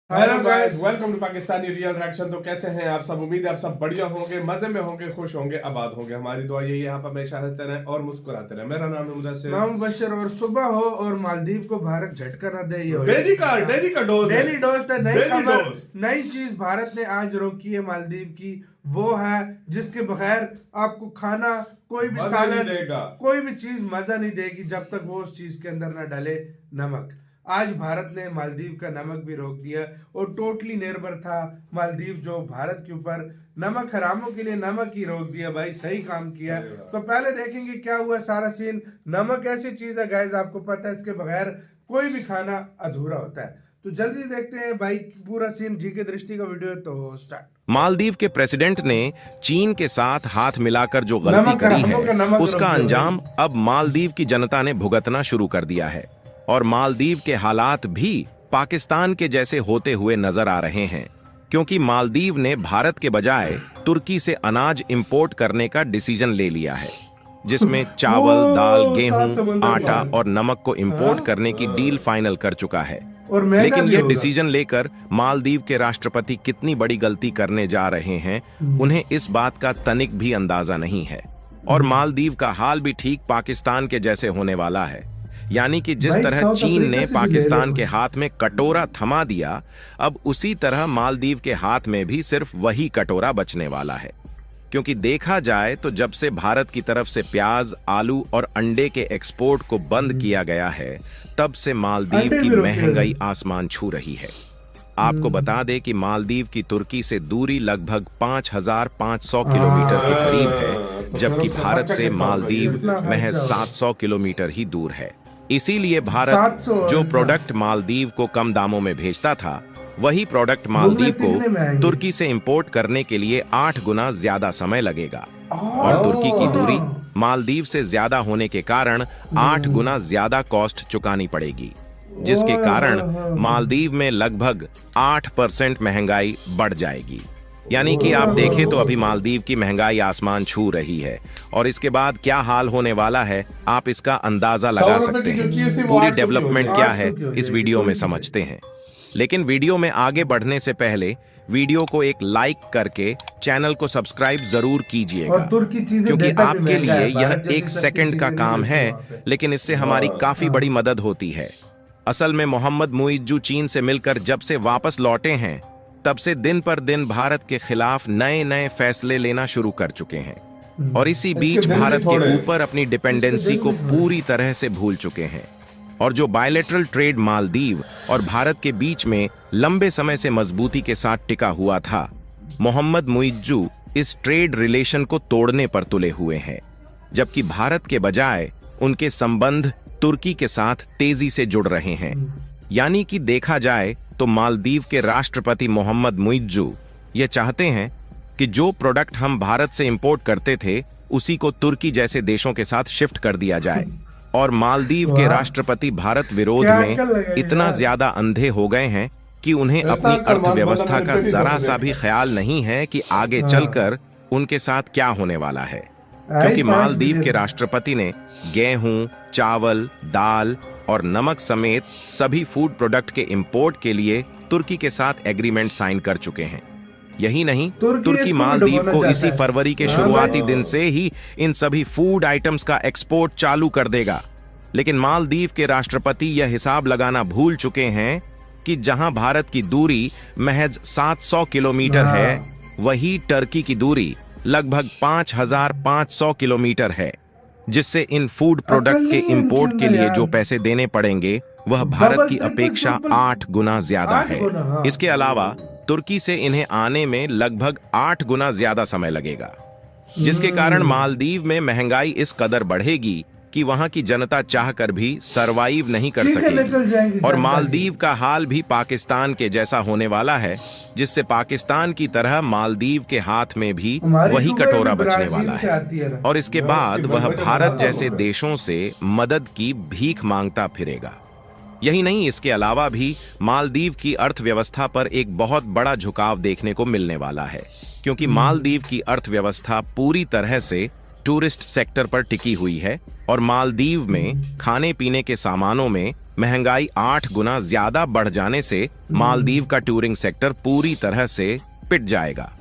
Hello guys, welcome to Pakistani real reaction. तो कैसे हैं आप सब? उम्मीद है आप सब बढ़िया होंगे, मजे में होंगे, खुश होंगे, आबाद होंगे। हमारी दुआ यही है आप हमेशा हंसते रहें और मुस्कुराते रहें। मेरा नाम है मुदस्सिर। नाम मुबशर। और सुबह हो और मालदीव को भारत झटका ना दे, ये डेली का डोज है। डेली डोज है। नई डेली खबर, डोज। नई चीज भारत ने आज रोकी है मालदीव की, वो है जिसके बगैर आपको खाना, कोई भी मजा सालन, नहीं देगा। कोई भी चीज मजा नहीं देगी जब तक वो उस चीज के अंदर ना डाले नमक। आज भारत ने मालदीव का नमक भी रोक दिया और टोटली निर्भर था मालदीव जो भारत के ऊपर नमक हरामों के लिए नमक ही रोक दिया। भाई सही काम किया। तो पहले देखेंगे क्या हुआ सारा सीन। नमक ऐसी चीज है गाइस, आपको पता है इसके बगैर कोई भी खाना अधूरा होता है। तो जल्दी देखते हैं भाई पूरा सीन। जी के दृष्टि का वीडियो है तो स्टार्ट। मालदीव के प्रेसिडेंट ने चीन के साथ हाथ मिलाकर जो गलती करी है उसका अंजाम अब मालदीव की जनता ने भुगतना शुरू कर दिया है और मालदीव के हालात भी पाकिस्तान के जैसे होते हुए नजर आ रहे हैं, क्योंकि मालदीव ने भारत के बजाय तुर्की से अनाज इंपोर्ट करने का डिसीजन ले लिया है, जिसमें चावल, दाल, गेहूं, आटा और नमक को इंपोर्ट करने की डील फाइनल कर चुका है। लेकिन यह डिसीजन लेकर मालदीव के राष्ट्रपति कितनी बड़ी गलती करने जा रहे हैं, उन्हें इस बात का तनिक भी अंदाजा नहीं है। और मालदीव का हाल भी ठीक पाकिस्तान के जैसे होने वाला है, यानी कि जिस तरह चीन ने पाकिस्तान के हाथ में कटोरा थमा दिया, अब उसी तरह मालदीव के हाथ में भी सिर्फ वही कटोरा बचने वाला है। क्योंकि देखा जाए तो जब से भारत की तरफ से प्याज, आलू और अंडे के एक्सपोर्ट को बंद किया गया है, तब से मालदीव की महंगाई आसमान छू रही है। आपको बता दें कि मालदीव की तुर्की से दूरी लगभग 5,500 किलोमीटर के करीब है, जबकि भारत से मालदीव महज 700 किलोमीटर ही दूर है। इसीलिए भारत जो प्रोडक्ट मालदीव को कम दामों में भेजता था, वही प्रोडक्ट मालदीव को तुर्की से इंपोर्ट करने के लिए 8 गुना ज्यादा समय लगेगा। और तुर्की की दूरी मालदीव से ज्यादा होने के कारण 8 गुना ज्यादा कॉस्ट चुकानी पड़ेगी, जिसके कारण मालदीव में लगभग 8% महंगाई बढ़ जाएगी। यानी कि आप देखें तो अभी मालदीव की महंगाई आसमान छू रही है, और इसके बाद क्या हाल होने वाला है आप इसका अंदाजा लगा सकते हैं। पूरी डेवलपमेंट क्या है इस वीडियो में समझते हैं। लेकिन वीडियो में आगे बढ़ने से पहले वीडियो को एक लाइक करके चैनल को सब्सक्राइब जरूर कीजिएगा, क्योंकि आपके लिए यह 1 सेकंड का काम है, लेकिन इससे हमारी काफी बड़ी मदद होती है। असल में मोहम्मद मुइज्जू चीन से मिलकर जब से वापस लौटे हैं, तब से दिन पर दिन भारत के खिलाफ नए नए फैसले लेना शुरू कर चुके हैं, और इसी बीच भारत के ऊपर अपनी डिपेंडेंसी को पूरी तरह से भूल चुके हैं। और जो बायलैटरल ट्रेड मालदीव और भारत के बीच में लंबे समय से मजबूती के साथ टिका हुआ था, मोहम्मद मुइज्जू इस ट्रेड रिलेशन को तोड़ने पर तुले हुए हैं, जबकि भारत के बजाय उनके संबंध तुर्की के साथ तेजी से जुड़ रहे हैं। यानी कि देखा जाए तो मालदीव के राष्ट्रपति मोहम्मद मुइज्जू ये चाहते हैं कि जो प्रोडक्ट हम भारत से इंपोर्ट करते थे, उसी को तुर्की जैसे देशों के साथ शिफ्ट कर दिया जाए। और मालदीव के राष्ट्रपति भारत विरोध में इतना ज्यादा अंधे हो गए हैं कि उन्हें अपनी अर्थव्यवस्था का जरा सा भी ख्याल नहीं है कि आगे चलकर उनके साथ क्या होने वाला है। क्योंकि मालदीव के राष्ट्रपति ने गेहूं, चावल, दाल और नमक समेत सभी फूड प्रोडक्ट के इंपोर्ट के लिए तुर्की के साथ एग्रीमेंट साइन कर चुके हैं। यही नहीं, तुर्की मालदीव को इसी फरवरी के शुरुआती दिन से ही इन सभी फूड आइटम्स का एक्सपोर्ट चालू कर देगा। लेकिन मालदीव के राष्ट्रपति यह हिसाब लगाना भूल चुके हैं कि जहां भारत की दूरी महज 700 किलोमीटर है, वही टर्की की दूरी लगभग 5,500 किलोमीटर है, जिससे इन फूड प्रोडक्ट के इंपोर्ट के लिए जो पैसे देने पड़ेंगे वह भारत की अपेक्षा 8 गुना ज्यादा है। इसके अलावा तुर्की से इन्हें आने में लगभग 8 गुना ज्यादा समय लगेगा, जिसके कारण मालदीव में महंगाई इस कदर बढ़ेगी कि वहां की जनता चाहकर भी सरवाइव नहीं कर सकेगी। और मालदीव का हाल भी पाकिस्तान के जैसा होने वाला है, जिससे पाकिस्तान की तरह मालदीव के हाथ में भी वही कटोरा बचने वाला है, और इसके बाद वह भारत जैसे देशों से मदद की भीख मांगता फिरेगा। यही नहीं, इसके अलावा भी मालदीव की अर्थव्यवस्था पर एक बहुत बड़ा झुकाव देखने को मिलने वाला है, क्योंकि मालदीव की अर्थव्यवस्था पूरी तरह से टूरिस्ट सेक्टर पर टिकी हुई है, और मालदीव में खाने पीने के सामानों में महंगाई 8 गुना ज्यादा बढ़ जाने से मालदीव का टूरिंग सेक्टर पूरी तरह से पिट जाएगा।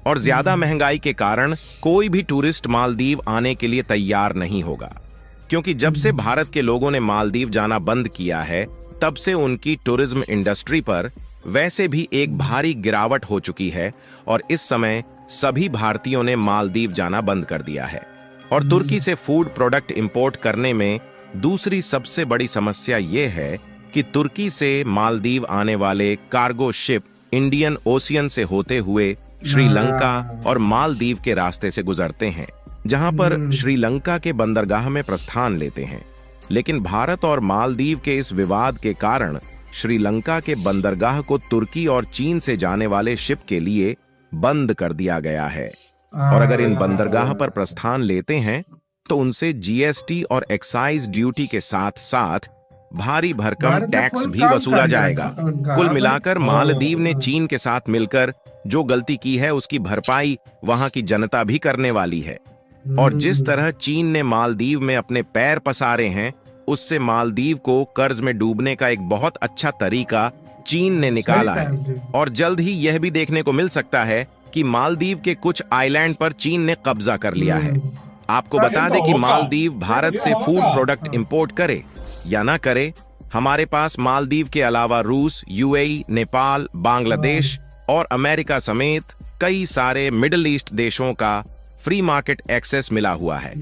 और ज्यादा महंगाई के कारण कोई भी टूरिस्ट मालदीव आने के लिए तैयार नहीं होगा, क्योंकि जब से भारत के लोगों ने मालदीव जाना बंद किया है तब से उनकी टूरिज्म इंडस्ट्री पर वैसे भी एक भारी गिरावट हो चुकी है और इस समय सभी भारतीयों ने मालदीव जाना बंद कर दिया है। और तुर्की से फूड प्रोडक्ट इंपोर्ट करने में दूसरी सबसे बड़ी समस्या यह है कि तुर्की से मालदीव आने वाले कार्गो शिप इंडियन ओशियन से होते हुए श्रीलंका और मालदीव के रास्ते से गुजरते हैं, जहां पर श्रीलंका के बंदरगाह में प्रस्थान लेते हैं। लेकिन भारत और मालदीव के इस विवाद के कारण श्रीलंका के बंदरगाह को तुर्की और चीन से जाने वाले शिप के लिए बंद कर दिया गया है। और अगर इन बंदरगाह पर प्रस्थान लेते हैं तो उनसे जीएसटी और एक्साइज ड्यूटी के साथ साथ भारी भरकम टैक्स भी वसूला जाएगा। कुल मिलाकर मालदीव ने चीन के साथ मिलकर जो गलती की है उसकी भरपाई वहां की जनता भी करने वाली है। और जिस तरह चीन ने मालदीव में अपने पैर पसारे हैं, उससे मालदीव को कर्ज में डूबने का एक बहुत अच्छा तरीका चीन ने निकाला है। और जल्द ही यह भी देखने को मिल सकता है कि मालदीव के कुछ आइलैंड पर चीन ने कब्जा कर लिया है। आपको बता दें कि मालदीव भारत से फूड प्रोडक्ट इंपोर्ट करे या ना करे, हमारे पास मालदीव के अलावा रूस, यूएई, नेपाल, बांग्लादेश और अमेरिका समेत कई सारे मिडिल ईस्ट देशों का फ्री मार्केट एक्सेस मिला हुआ है,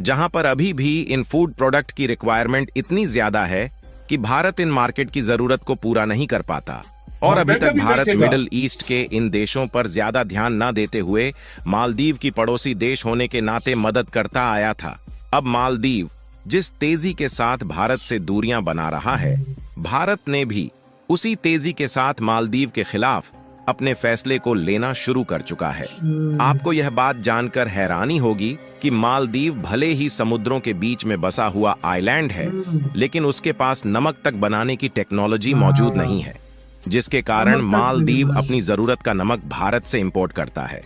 जहां पर अभी भी इन फूड प्रोडक्ट की रिक्वायरमेंट इतनी ज्यादा है कि भारत इन मार्केट की जरूरत को पूरा नहीं कर पाता। और अभी तक भारत मिडिल ईस्ट के इन देशों पर ज्यादा ध्यान न देते हुए मालदीव की पड़ोसी देश होने के नाते मदद करता आया था। अब मालदीव जिस तेजी के साथ भारत से दूरियां बना रहा है, भारत ने भी उसी तेजी के साथ मालदीव के खिलाफ अपने फैसले को लेना शुरू कर चुका है। आपको यह बात जानकर हैरानी होगी कि मालदीव भले ही समुद्रों के बीच में बसा हुआ आइलैंड है, लेकिन उसके पास नमक तक बनाने की टेक्नोलॉजी मौजूद नहीं है, जिसके कारण मालदीव अपनी जरूरत का नमक भारत से इंपोर्ट करता है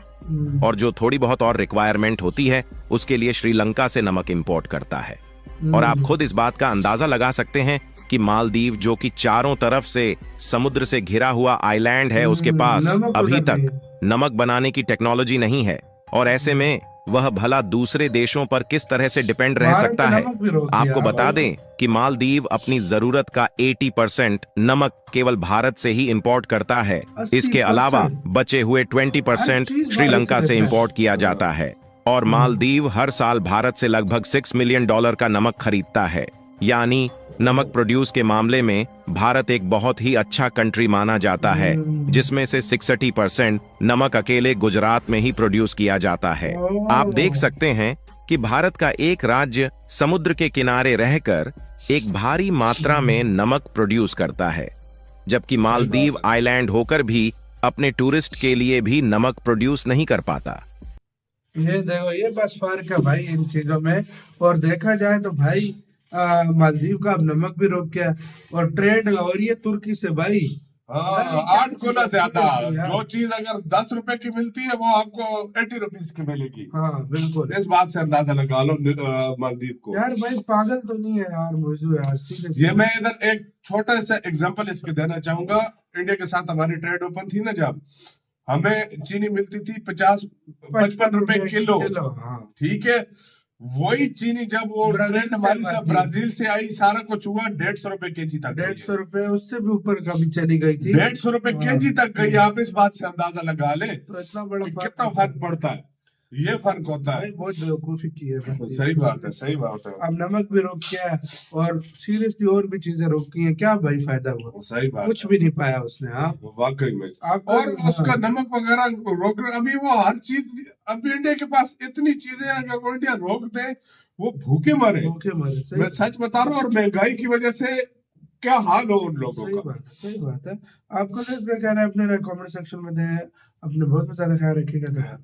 और जो थोड़ी बहुत और रिक्वायरमेंट होती है उसके लिए श्रीलंका से नमक इंपोर्ट करता है। और आप खुद इस बात का अंदाजा लगा सकते हैं कि मालदीव, जो कि चारों तरफ से समुद्र से घिरा हुआ आइलैंड है, उसके पास अभी तक नमक बनाने की टेक्नोलॉजी नहीं है। और ऐसे में वह भला दूसरे देशों पर किस तरह से डिपेंड रह सकता है। आपको बता दें कि मालदीव अपनी जरूरत का 80% नमक केवल भारत से ही इंपोर्ट करता है। इसके अलावा बचे हुए 20% श्रीलंका से इंपोर्ट किया जाता है। और मालदीव हर साल भारत से लगभग $6 मिलियन का नमक खरीदता है। यानी नमक प्रोड्यूस के मामले में भारत एक बहुत ही अच्छा कंट्री माना जाता है, जिसमें से 60% नमक अकेले गुजरात में ही प्रोड्यूस किया जाता है। आप देख सकते हैं कि भारत का एक राज्य समुद्र के किनारे रहकर एक भारी मात्रा में नमक प्रोड्यूस करता है, जबकि मालदीव आइलैंड होकर भी अपने टूरिस्ट के लिए भी नमक प्रोड्यूस नहीं कर पाता। ये देखो, ये बस फर्क है भाई इन चीजों में। और देखा जाए तो भाई मालदीव का अब नमक भी रोक गया और ट्रेड और ये तुर्की से भाई 8 गुना ज्यादा। जो चीज अगर 10 रुपए की मिलती है वो आपको 80 रुपीज की मिलेगी। हाँ बिल्कुल, इस बात से अंदाजा लगा लो मालदीव को। यार भाई पागल तो नहीं है यार मौजू यार, सीरियसली। ये मैं इधर एक छोटा सा एग्जांपल इसके देना चाहूंगा। इंडिया के साथ हमारी ट्रेड ओपन थी ना, जब हमें चीनी मिलती थी 50-55 रुपए किलो। ठीक है, वही चीनी जब वो हमारी सब ब्राजील से आई, सारा कुछ हुआ 150 रुपए केजी तक। 150 रुपए, उससे भी ऊपर कभी चली गई थी। 150 रुपए केजी तक गई। आप इस बात से अंदाजा लगा ले तो इतना बड़ा कितना फर्क पड़ता है। ये फर्क होता है। बहुत बेवकूफी की है। सही बात है, सही बात है। अब नमक भी रोक किया है और सीरियसली और भी चीजें रोकी हैं, क्या भाई फायदा हुआ? सही बात, कुछ भी नहीं पाया उसने। हाँ वाकई में। और उसका नमक वगैरह रोक, अभी वो हर चीज, अभी इंडिया के पास इतनी चीजें अगर वो इंडिया रोक दे वो भूखे मरे। मैं सच बता रहा हूँ। और महंगाई की वजह से क्या हाल हो उन लोगों का। सही बात है। आपको इसका कहना है अपने कमेंट सेक्शन में दें। अपने बहुत ज्यादा ख्याल रखिएगा।